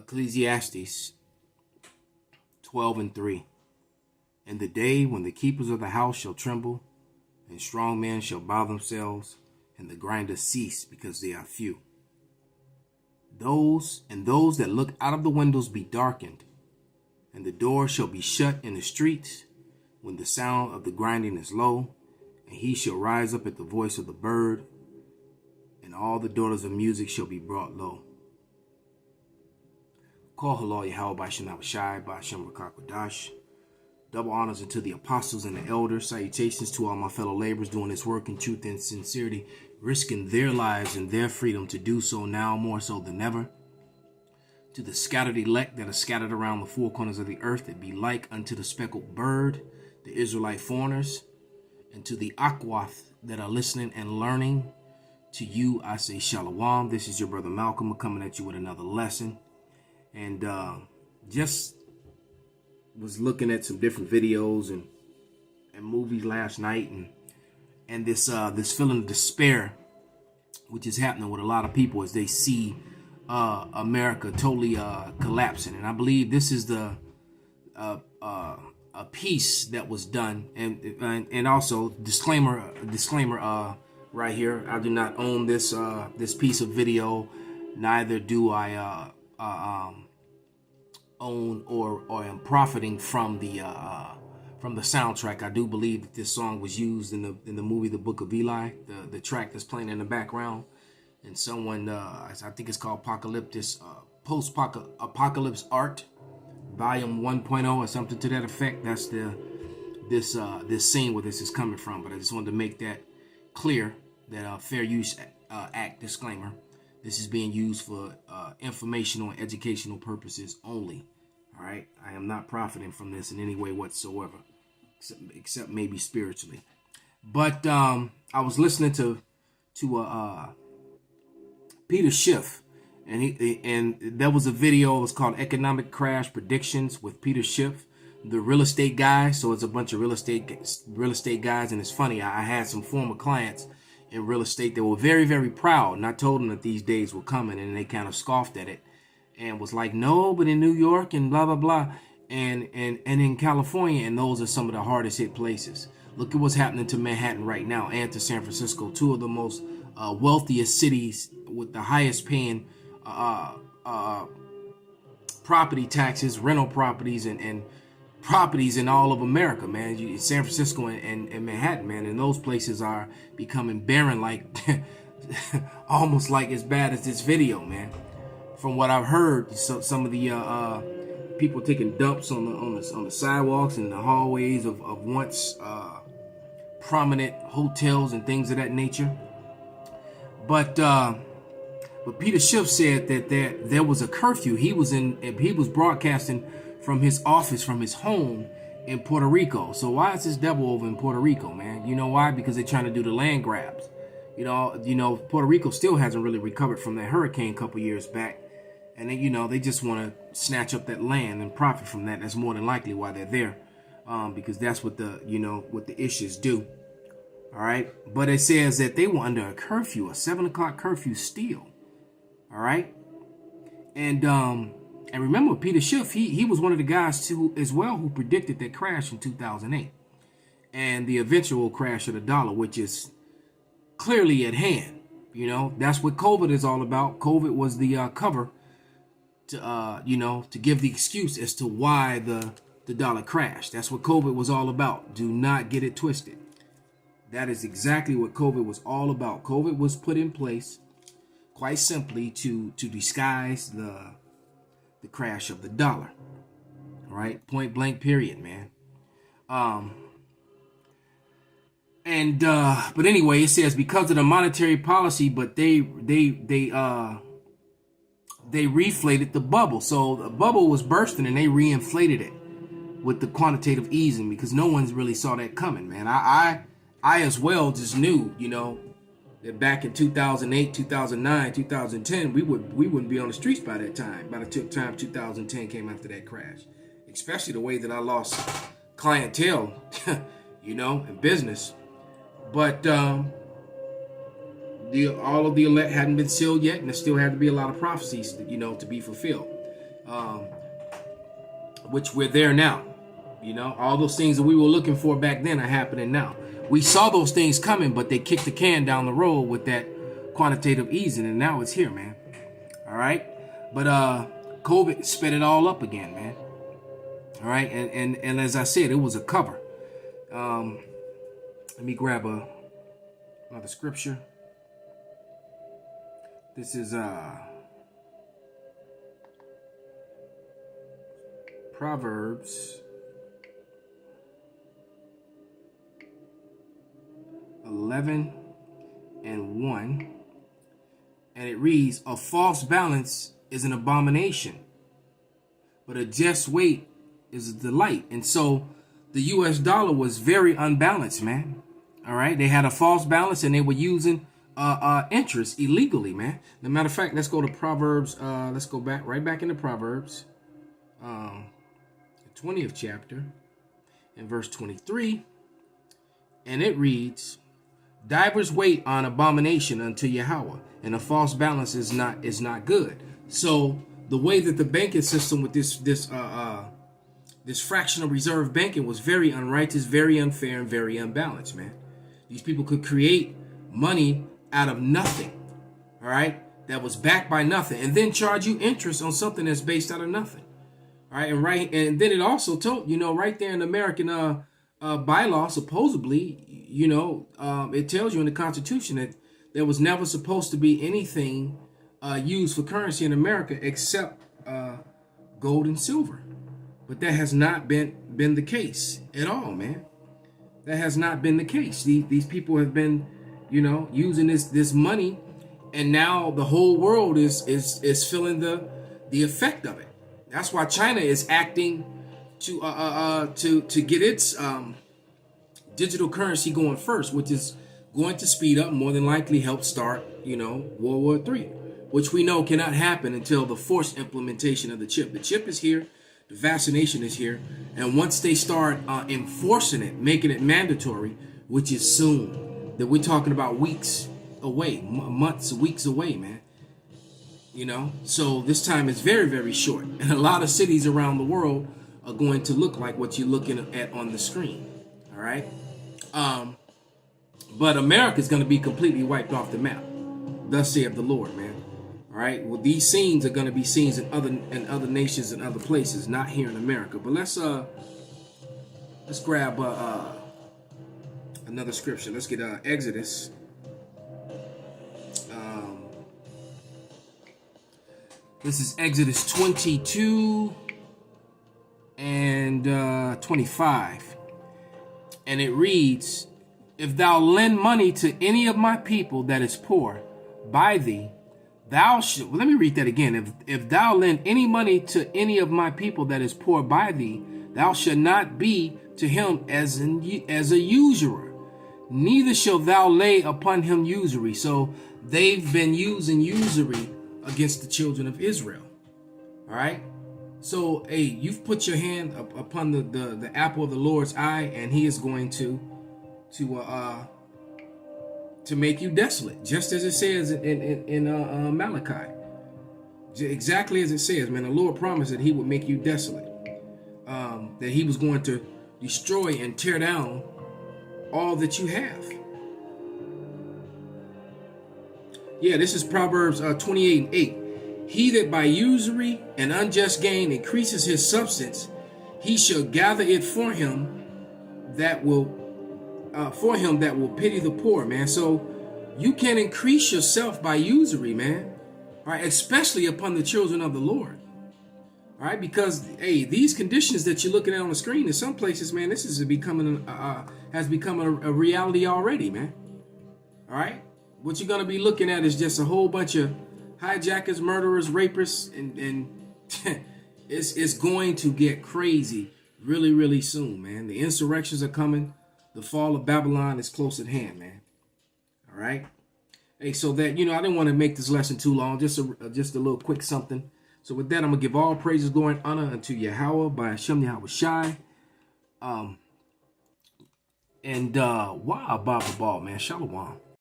Ecclesiastes 12:3. In the day when the keepers of the house shall tremble, and strong men shall bow themselves, and the grinders cease because they are few. Those that look out of the windows be darkened, and the door shall be shut in the streets, when the sound of the grinding is low, and he shall rise up at the voice of the bird, and all the daughters of music shall be brought low. Call halal YAHAWAH'S Ba'ashem Rakakwadash. Double honors unto the apostles and the elders. Salutations to all my fellow laborers doing this work in truth and sincerity, risking their lives and their freedom to do so now more so than ever. To the scattered elect that are scattered around the four corners of the earth, that be like unto the speckled bird, the Israelite foreigners, and to the Akwath that are listening and learning, to you I say Shalom. This is your brother Malcolm coming at you with another lesson. And just was looking at some different videos and movies last night, and this feeling of despair which is happening with a lot of people as they see America totally collapsing. And I believe this is the a piece that was done, and also disclaimer right here, I do not own this this piece of video, neither do I own or am profiting from the soundtrack. I do believe that this song was used in the movie The Book of Eli, the track that's playing in the background, and someone I think it's called Post-Apocalypse Art Volume 1.0 or something to that effect. That's this scene where this is coming from. But I just wanted to make that clear, that Fair Use Act disclaimer. This is being used for informational and educational purposes only. All right, I am not profiting from this in any way whatsoever, except maybe spiritually. But I was listening to Peter Schiff, and there was a video. It was called Economic Crash Predictions with Peter Schiff, the real estate guy. So it's a bunch of real estate guys, and it's funny. I had some former clients in real estate that were very, very proud, and I told them that these days were coming, and they kind of scoffed at it and was like, no, but in New York and blah blah blah, and in California, and those are some of the hardest hit places. Look at what's happening to Manhattan right now and to San Francisco, two of the most wealthiest cities with the highest paying property taxes, rental properties, and properties in all of America, man. San Francisco and Manhattan, man, and those places are becoming barren, like almost like as bad as this video, man. From what I've heard, some of the people taking dumps on the sidewalks and the hallways of once prominent hotels and things of that nature. But Peter Schiff said that there was a curfew. He was broadcasting from his office, from his home in Puerto Rico. So why is this devil over in Puerto Rico, man? You know why? Because they're trying to do the land grabs. You know, Puerto Rico still hasn't really recovered from that hurricane a couple years back. And then, they just want to snatch up that land and profit from that. That's more than likely why they're there. Because that's what what the issues do. All right. But it says that they were under a curfew, a 7 o'clock curfew still. All right. And remember, Peter Schiff, he was one of the guys too, as well, who predicted that crash in 2008 and the eventual crash of the dollar, which is clearly at hand. That's what COVID is all about. COVID was the cover to, to give the excuse as to why the dollar crashed. That's what COVID was all about. Do not get it twisted. That is exactly what COVID was all about. COVID was put in place quite simply to disguise the crash of the dollar. All right, point blank, period, man. But anyway, it says because of the monetary policy, but they reflated the bubble. So the bubble was bursting and they reinflated it with the quantitative easing because no one's really saw that coming, man. I as well just knew, that back in 2008, 2009, 2010, we wouldn't be on the streets by that time. By the time 2010 came after that crash, especially the way that I lost clientele, in business. But all of the elect hadn't been sealed yet, and there still had to be a lot of prophecies, to be fulfilled. which we're there now. You know, all those things that we were looking for back then are happening now. We saw those things coming, but they kicked the can down the road with that quantitative easing, and now it's here, man. All right, but COVID sped it all up again, man. All right, and as I said, it was a cover. Let me grab another scripture. This is Proverbs 11:1, and it reads, "A false balance is an abomination, but a just weight is a delight." And so the US dollar was very unbalanced, man. All right, they had a false balance, and they were using interest illegally, man. As a matter of fact, let's go to Proverbs. Let's go right back into Proverbs, the 20th chapter, and verse 23, and it reads, "Divers wait on abomination unto Yahweh, and a false balance is not good." So the way that the banking system with this fractional reserve banking was very unrighteous, very unfair, and very unbalanced, man. These people could create money out of nothing, all right, that was backed by nothing, and then charge you interest on something that's based out of nothing, all right, and then it also told, right there in the American bylaw, supposedly, it tells you in the Constitution that there was never supposed to be anything used for currency in America except gold and silver. But that has not been the case at all, man. That has not been the case. These people have been, using this money, and now the whole world is feeling the effect of it. That's why China is acting to get its digital currency going first, which is going to speed up, more than likely help start, World War III, which we know cannot happen until the forced implementation of the chip. The chip is here. The vaccination is here, and once they start enforcing it, making it mandatory, which is soon, that we're talking about weeks away, months, weeks away, man. So this time is very, very short, and a lot of cities around the world are going to look like what you're looking at on the screen. All right, but America is going to be completely wiped off the map. Thus saith the Lord, man. All right. Well, these scenes are going to be scenes in other nations and other places, not here in America. But let's grab another scripture. Let's get Exodus. This is Exodus 22 and 25, and it reads, "If thou lend money to any of my people that is poor by thee, thou should," let me read that again. If thou lend any money to any of my people that is poor by thee, thou shalt not be to him as a usurer, neither shalt thou lay upon him usury. So they've been using usury against the children of Israel. All right. So, hey, you've put your hand upon the apple of the Lord's eye, and he is going to make you desolate, just as it says in Malachi. Exactly as it says, man. The Lord promised that he would make you desolate, that he was going to destroy and tear down all that you have. Yeah, this is Proverbs 28:8. "He that by usury and unjust gain increases his substance, he shall gather it for him that will pity the poor," man. So you can increase yourself by usury, man. All right, especially upon the children of the Lord. All right, because hey, these conditions that you're looking at on the screen in some places, man, this is has become a reality already, man. All right, what you're gonna be looking at is just a whole bunch of hijackers, murderers, rapists, and it's going to get crazy really, really soon, man. The insurrections are coming. The fall of Babylon is close at hand, man. All right. Hey, so that, I didn't want to make this lesson too long. Just a little quick something. So with that, I'm going to give all praises, glory, and honor unto Yahweh by Hashem YAHAWAH'S. Wow, Baba Ball, man. Shalom.